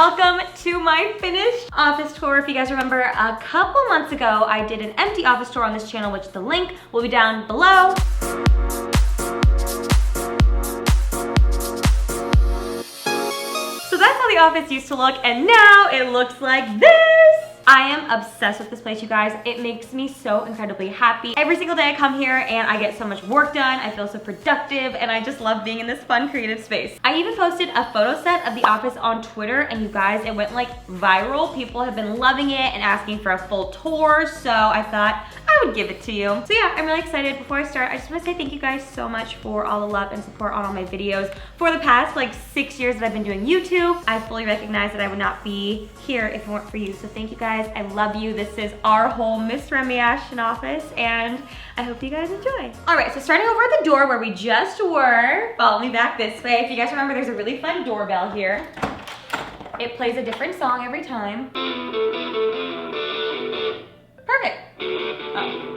Welcome to my finished office tour. If you guys remember, a couple months ago, I did an empty office tour on this channel, which the link will be down below. So that's how the office used to look, and now it looks like this. I am obsessed with this place, you guys. It makes me so incredibly happy. Every single day I come here and I get so much work done. I feel so productive and I just love being in this fun creative space. I even posted a photo set of the office on Twitter, and you guys, it went like viral. People have been loving it and asking for a full tour, so I thought I would give it to you. So yeah, I'm really excited. Before I start, I just want to say thank you guys so much for all the love and support on all my videos. For the past like 6 years that I've been doing YouTube, I fully recognize that I would not be here if it weren't for you. So thank you guys. I love you. This is our whole Miss Remy Ashton office, and I hope you guys enjoy. All right, so starting over at the door where we just were, follow me back this way. If you guys remember, there's a really fun doorbell here. It plays a different song every time. Perfect. Oh.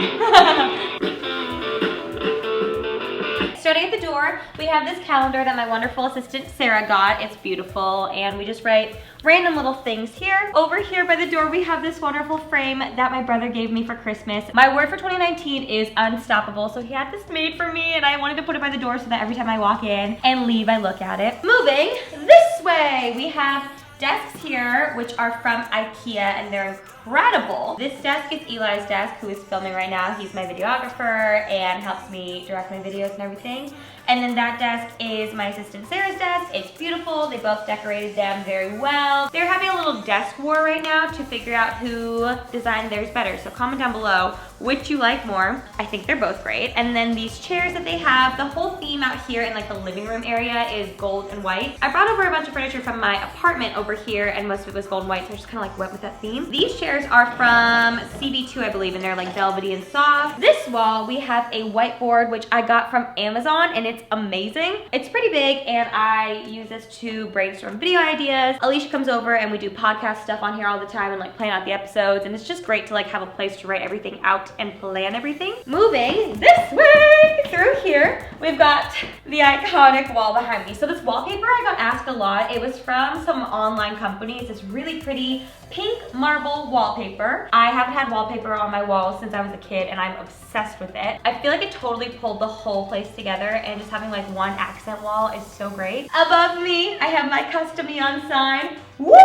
Starting at the door, we have this calendar that my wonderful assistant Sarah got. It's beautiful, and we just write random little things here. Over here by the door, we have this wonderful frame that my brother gave me for Christmas. My word for 2019 is unstoppable, so he had this made for me, and I wanted to put it by the door so that every time I walk in and leave, I look at it. Moving this way, we have desks here, which are from IKEA, and they're incredible. This desk is Eli's desk, who is filming right now. He's my videographer and helps me direct my videos and everything. And then that desk is my assistant Sarah's desk. It's beautiful. They both decorated them very well. They're having a little desk war right now to figure out who designed theirs better. So comment down below which you like more. I think they're both great. And then these chairs that they have, the whole theme out here in like the living room area is gold and white. I brought over a bunch of furniture from my apartment over here, and most of it was gold and white, so I just kind of like went with that theme. These chairs are from CB2, I believe, and they're like velvety and soft. This wall, we have a whiteboard, which I got from Amazon, and it's amazing. It's pretty big, and I use this to brainstorm video ideas. Alicia comes over and we do podcast stuff on here all the time and like plan out the episodes, and it's just great to like have a place to write everything out and plan everything. Moving this way through here, we've got the iconic wall behind me. So this wallpaper, I got asked a lot. It was from some online companies. It's really pretty pink marble wallpaper. I haven't had wallpaper on my walls since I was a kid, and I'm obsessed with it. I feel like it totally pulled the whole place together, and just having like one accent wall is so great. Above me, I have my custom neon sign. Woo!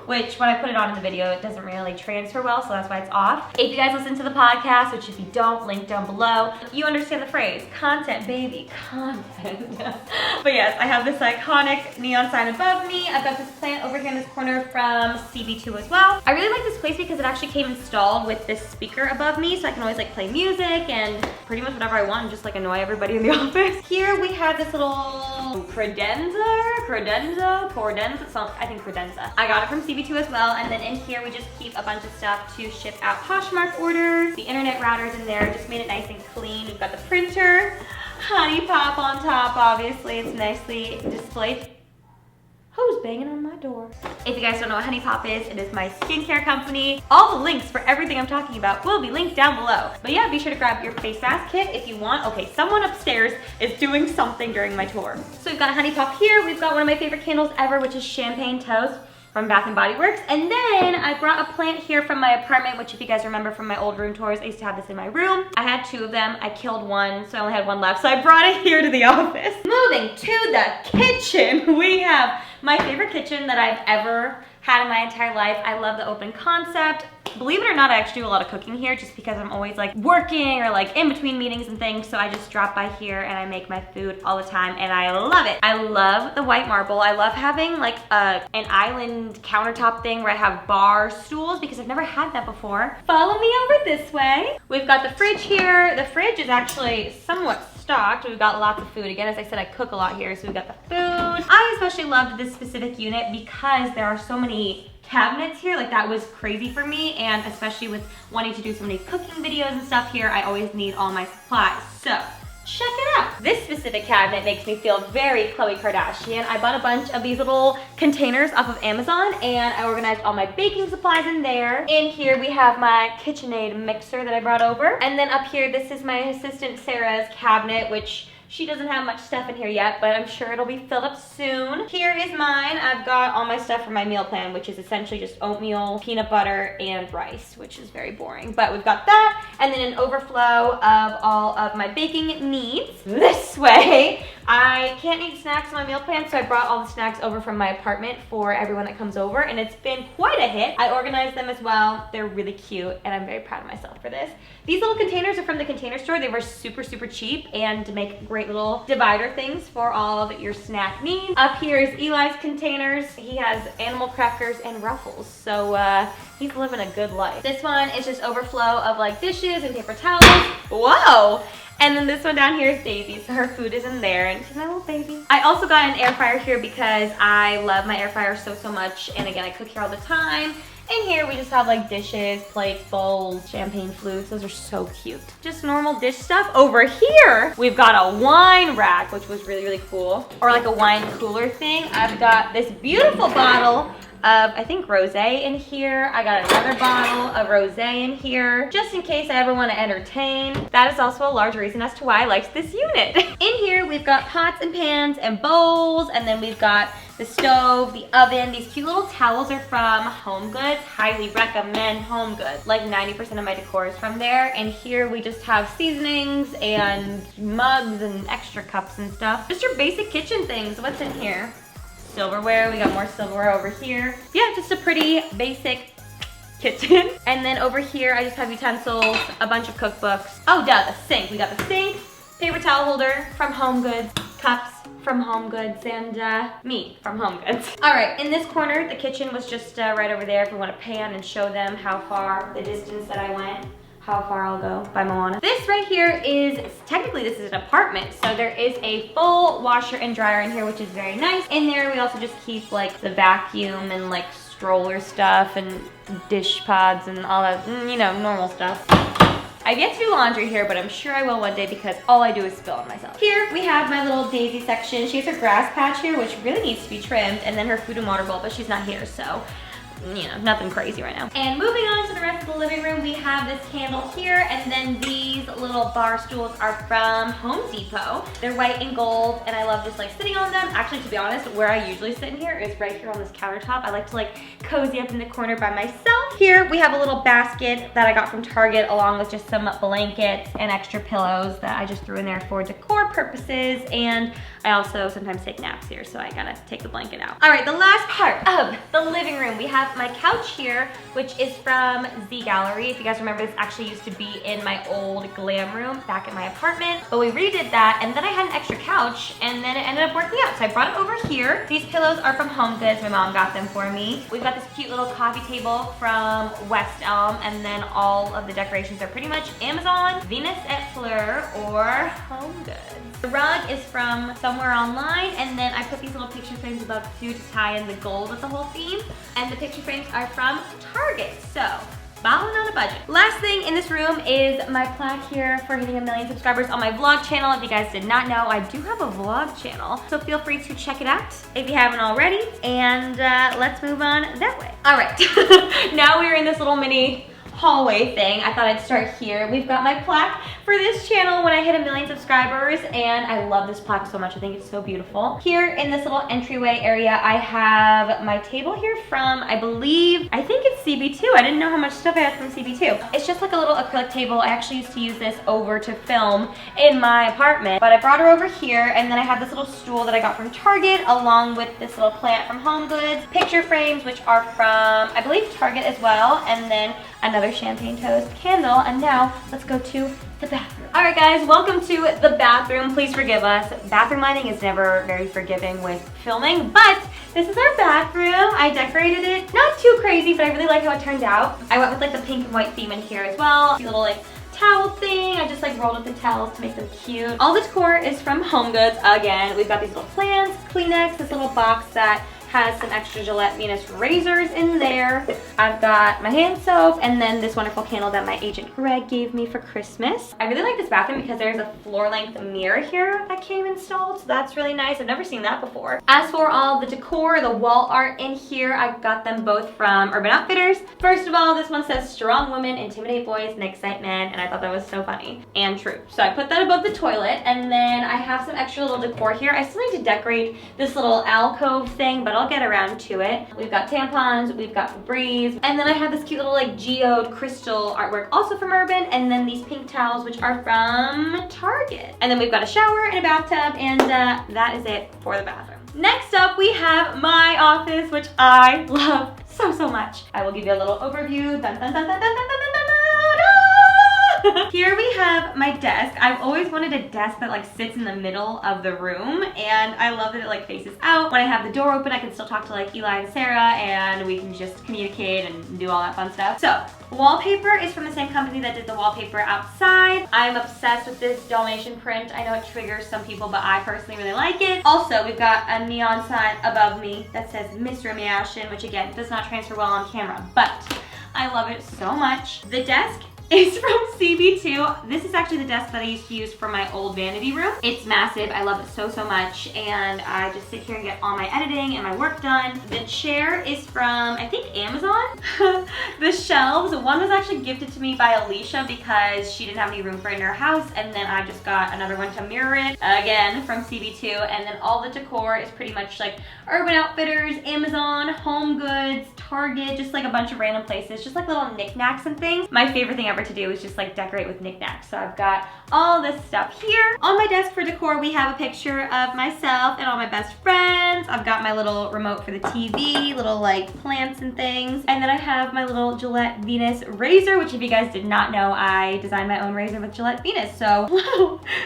Which when I put it on in the video, it doesn't really transfer well, so that's why it's off. If you guys listen to the podcast, which if you don't, link down below, you understand the phrase, content, baby, content. But yes, I have this iconic neon sign above me. I've got this plant over here in this corner from CB2 as well. I really like this place because it actually came installed with this speaker above me, so I can always like play music and pretty much whatever I want and just like annoy everybody in the office. Here we have this little credenza, I think credenza. I got it from CB2 as well, and then in here we just keep a bunch of stuff to ship out Poshmark orders. The internet router's in there, just made it nice and clean. We've got the printer, Honeypop on top, obviously. It's nicely displayed. Who's banging on my door? If you guys don't know what Honeypop is, it is my skincare company. All the links for everything I'm talking about will be linked down below. But yeah, be sure to grab your face mask kit if you want. Okay, someone upstairs is doing something during my tour. So we've got Honeypop here. We've got one of my favorite candles ever, which is Champagne Toast from Bath & Body Works. And then I brought a plant here from my apartment, which if you guys remember from my old room tours, I used to have this in my room. I had 2 of them. I killed one, so I only had 1 left. So I brought it here to the office. Moving to the kitchen, we have my favorite kitchen that I've ever had in my entire life. I love the open concept. Believe it or not, I actually do a lot of cooking here just because I'm always like working or like in between meetings and things. So I just drop by here and I make my food all the time, and I love it. I love the white marble. I love having like an island countertop thing where I have bar stools because I've never had that before. Follow me over this way. We've got the fridge here. The fridge is actually somewhat stocked. We've got lots of food. Again, as I said, I cook a lot here, so we've got the food. I especially loved this specific unit because there are so many cabinets here. Like that was crazy for me, and especially with wanting to do so many cooking videos and stuff here, I always need all my supplies. So check it out. This specific cabinet makes me feel very Khloe Kardashian. I bought a bunch of these little containers off of Amazon, and I organized all my baking supplies in there. In here we have my KitchenAid mixer that I brought over. And then up here, this is my assistant Sarah's cabinet, which She doesn't have much stuff in here yet, but I'm sure it'll be filled up soon. Here is mine. I've got all my stuff for my meal plan, which is essentially just oatmeal, peanut butter, and rice, which is very boring. But we've got that, and then an overflow of all of my baking needs. This way, I can't eat snacks on my meal plan, so I brought all the snacks over from my apartment for everyone that comes over, and it's been quite a hit. I organized them as well. They're really cute, and I'm very proud of myself for this. These little containers are from the Container Store. They were super, super cheap and to make great little divider things for all of your snack needs. Up here is Eli's containers. He has animal crackers and Ruffles, so he's living a good life. This one is just overflow of like dishes and paper towels. Whoa! And then this one down here is Daisy, so her food is in there, and she's my little baby. I also got an air fryer here because I love my air fryer so, so much, and again, I cook here all the time. And here we just have like dishes, plates, bowls, champagne flutes. Those are so cute. Just normal dish stuff. Over here, we've got a wine rack, which was really, really cool. Or like a wine cooler thing. I've got this beautiful bottle of, I think, rosé in here. I got another bottle of rosé in here, just in case I ever want to entertain. That is also a large reason as to why I liked this unit. In here, we've got pots and pans and bowls, and then we've got the stove, the oven. These cute little towels are from Home Goods. Highly recommend Home Goods. Like 90% of my decor is from there. And here we just have seasonings and mugs and extra cups and stuff. Just your basic kitchen things. What's in here? Silverware. We got more silverware over here. Yeah, just a pretty basic kitchen. And then over here, I just have utensils, a bunch of cookbooks. Oh, duh, the sink. We got the sink, paper towel holder from Home Goods, cups from Home Goods, and me from Home Goods. All right, in this corner, the kitchen was just right over there if we want to pan and show them how far, the distance that I went, how far I'll go by Moana. This right here is, technically this is an apartment, so there is a full washer and dryer in here, which is very nice. In there, we also just keep like the vacuum and like stroller stuff and dish pods and all that, you know, normal stuff. I've yet to do laundry here, but I'm sure I will one day because all I do is spill on myself. Here we have my little Daisy section. She has her grass patch here, which really needs to be trimmed, and then her food and water bowl, but she's not here, so you know, nothing crazy right now. And moving on to the rest of the living room, we have this candle here, and then these little bar stools are from Home Depot. They're white and gold, and I love just like sitting on them. Actually, to be honest, where I usually sit in here is right here on this countertop. I like to like cozy up in the corner by myself. Here we have a little basket that I got from Target, along with just some blankets and extra pillows that I just threw in there for decor purposes. And I also sometimes take naps here, so I gotta take the blanket out. All right, the last part of the living room, we have my couch here, which is from Z Gallery. If you guys remember, this actually used to be in my old glam room back at my apartment, but we redid that, and then I had an extra couch, and then it ended up working out, so I brought it over here. These pillows are from Home Goods. My mom got them for me. We've got this cute little coffee table from West Elm, and then all of the decorations are pretty much Amazon, Venus et Fleur, or Home Goods. The rug is from somewhere online, and then I put these little picture frames above too to tie in the gold with the whole theme. And the picture frames are from Target, so balling on a budget. Last thing in this room is my plaque here for hitting 1 million subscribers on my vlog channel. If you guys did not know, I do have a vlog channel, so feel free to check it out if you haven't already. And let's move on that way. All right, now we're in this little mini hallway thing. I thought I'd start here. We've got my plaque for this channel when I hit 1 million subscribers, and I love this plaque so much. I think it's so beautiful. Here in this little entryway area, I have my table here from, I think it's CB2. I didn't know how much stuff I had from CB2. It's just like a little acrylic table. I actually used to use this over to film in my apartment, but I brought her over here, and then I have this little stool that I got from Target, along with this little plant from Home Goods, picture frames, which are from, I believe, Target as well, and then another champagne toast candle. And now let's go to the bathroom. All right guys, welcome to the bathroom. Please forgive us. Bathroom lighting is never very forgiving with filming, but this is our bathroom. I decorated it, not too crazy, but I really like how it turned out. I went with like the pink and white theme in here as well. A little like towel thing. I just like rolled up the towels to make them cute. All the decor is from Home Goods again. We've got these little plants, Kleenex, this little box that has some extra Gillette Venus razors in there. I've got my hand soap and then this wonderful candle that my agent Greg gave me for Christmas. I really like this bathroom because there's a floor-length mirror here that came installed, so that's really nice. I've never seen that before. As for all the decor, the wall art in here, I got them both from Urban Outfitters. First of all, this one says strong women intimidate boys and excite men, and I thought that was so funny and true. So I put that above the toilet, and then I have some extra little decor here. I still need to decorate this little alcove thing, but I'll get around to it. We've got tampons, we've got Febreze, and then I have this cute little like geode crystal artwork also from Urban, and then these pink towels which are from Target. And then we've got a shower and a bathtub, and that is it for the bathroom. Next up, we have my office, which I love so much. I will give you a little overview. Dun, dun, dun, dun, dun, dun, dun, dun, dun. Here we have my desk. I've always wanted a desk that like sits in the middle of the room, and I love that it like faces out. When I have the door open, I can still talk to like Eli and Sarah, and we can just communicate and do all that fun stuff. So wallpaper is from the same company that did the wallpaper outside. I'm obsessed with this Dalmatian print. I know it triggers some people, but I personally really like it. Also, we've got a neon sign above me that says Miss Remy Ashton, which again does not transfer well on camera, but I love it so much. The desk is from CB2. This is actually the desk that I used to use for my old vanity room. It's massive. I love it so much, and I just sit here and get all my editing and my work done. The chair is from, I think, Amazon. The shelves, one was actually gifted to me by Alicia because she didn't have any room for it in her house, and then I just got another one to mirror it, again from CB2, and then all the decor is pretty much like Urban Outfitters, Amazon, Home Goods, Target, just like a bunch of random places, just like little knickknacks and things. My favorite thing ever to do is just like decorate with knickknacks. So I've got all this stuff here. On my desk for decor, we have a picture of myself and all my best friends. I've got my little remote for the TV, little like plants and things. And then I have my little Gillette Venus razor, which if you guys did not know, I designed my own razor with Gillette Venus. So,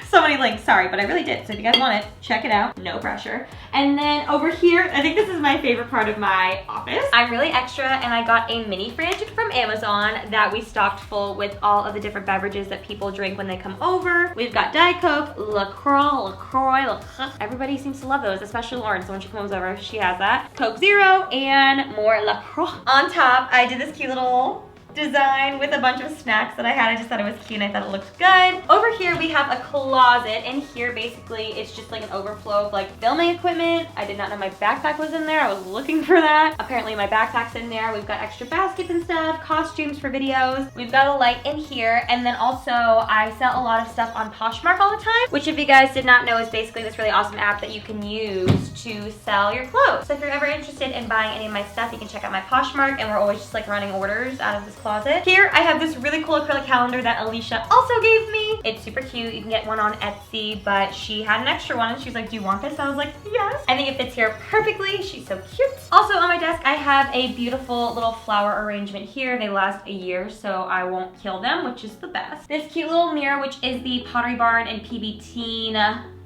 so many links, sorry, but I really did. So if you guys want it, check it out, no pressure. And then over here, I think this is my favorite part of my office. I'm really extra, and I got a mini fridge from Amazon that we stocked full with all of the different beverages that people drink when they come over. We've got Diet Coke, LaCroix. Everybody seems to love those, especially Lauren. So when she comes over, she has that. Coke Zero and more LaCroix. On top, I did this cute little design with a bunch of snacks that I had. I just thought it was cute and I thought it looked good. Over here we have a closet, and here basically it's just like an overflow of like filming equipment. I did not know my backpack was in there. I was looking for that. Apparently my backpack's in there. We've got extra baskets and stuff, costumes for videos. We've got a light in here, and then also I sell a lot of stuff on Poshmark all the time, which if you guys did not know is basically this really awesome app that you can use to sell your clothes. So if you're ever interested in buying any of my stuff, you can check out my Poshmark, and we're always just like running orders out of this closet. Here I have this really cool acrylic calendar that Alicia also gave me. It's super cute. You can get one on Etsy, but she had an extra one and she's like, do you want this? I was like, yes. I think it fits here perfectly. She's so cute. Also on my desk, I have a beautiful little flower arrangement here. They last a year, so I won't kill them, which is the best. This cute little mirror, which is the Pottery Barn and PB Teen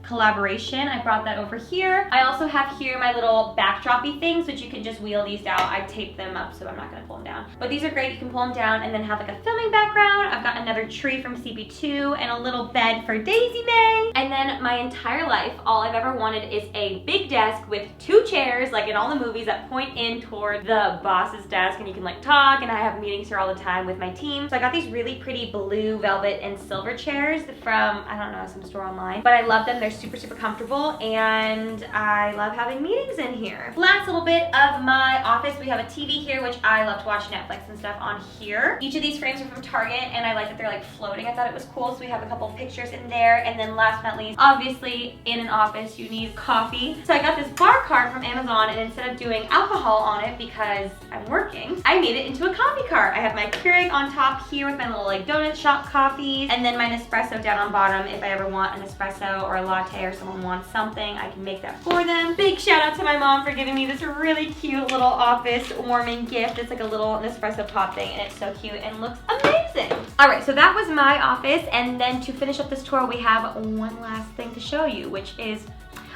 collaboration. I brought that over here. I also have here my little backdroppy things, which you can just wheel these out. I taped them up, so I'm not gonna pull them down. But these are great. You can pull them down and then have like a filming background. I've got another tree from CB2 and a little bed for Daisy May. And then my entire life, all I've ever wanted is a big desk with 2 chairs, like in all the movies, that point in toward the boss's desk, and you can like talk, and I have meetings here all the time with my team. So I got these really pretty blue velvet and silver chairs from, I don't know, some store online, but I love them. They're super comfortable, and I love having meetings in here. Last little bit of my office, we have a TV here, which I love to watch Netflix and stuff on here. Each of these frames are from Target, and I like that they're like floating. I thought it was cool, so we have a couple of pictures in there. And then last but not least, obviously in an office you need coffee. So I got this bar cart from Amazon, and instead of doing alcohol on it because I'm working, I made it into a coffee cart. I have my Keurig on top here with my little like donut shop coffees, and then my Nespresso down on bottom. If I ever want an espresso or a latte or someone wants something, I can make that for them. Big shout out to my mom for giving me this really cute little office warming gift. It's like a little Nespresso pop thing, and it's so cute and looks amazing. All right, so that was my office, and then to finish up this tour, we have one last thing to show you, which is,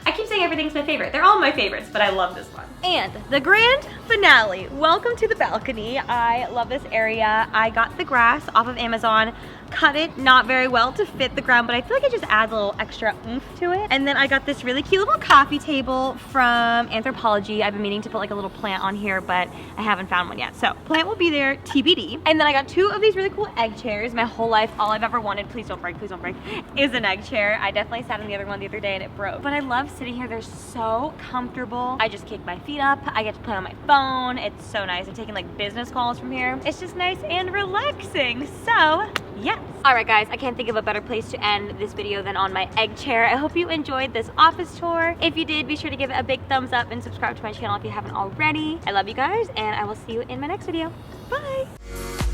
I keep saying everything's my favorite. They're all my favorites, but I love this one. And the grand finale. Welcome to the balcony. I love this area. I got the grass off of Amazon, cut it not very well to fit the ground, but I feel like it just adds a little extra oomph to it. And then I got this really cute little coffee table from Anthropology. I've been meaning to put like a little plant on here, but I haven't found one yet. So plant will be there, TBD. And then I got 2 of these really cool egg chairs. My whole life, all I've ever wanted, please don't break, is an egg chair. I definitely sat in the other one the other day and it broke. But I love sitting here. They're so comfortable. I just kick my feet up. I get to play on my phone. It's so nice. I'm taking like business calls from here. It's just nice and relaxing. So yes. All right, guys, I can't think of a better place to end this video than on my egg chair. I hope you enjoyed this office tour. If you did, be sure to give it a big thumbs up and subscribe to my channel if you haven't already. I love you guys, and I will see you in my next video. Bye.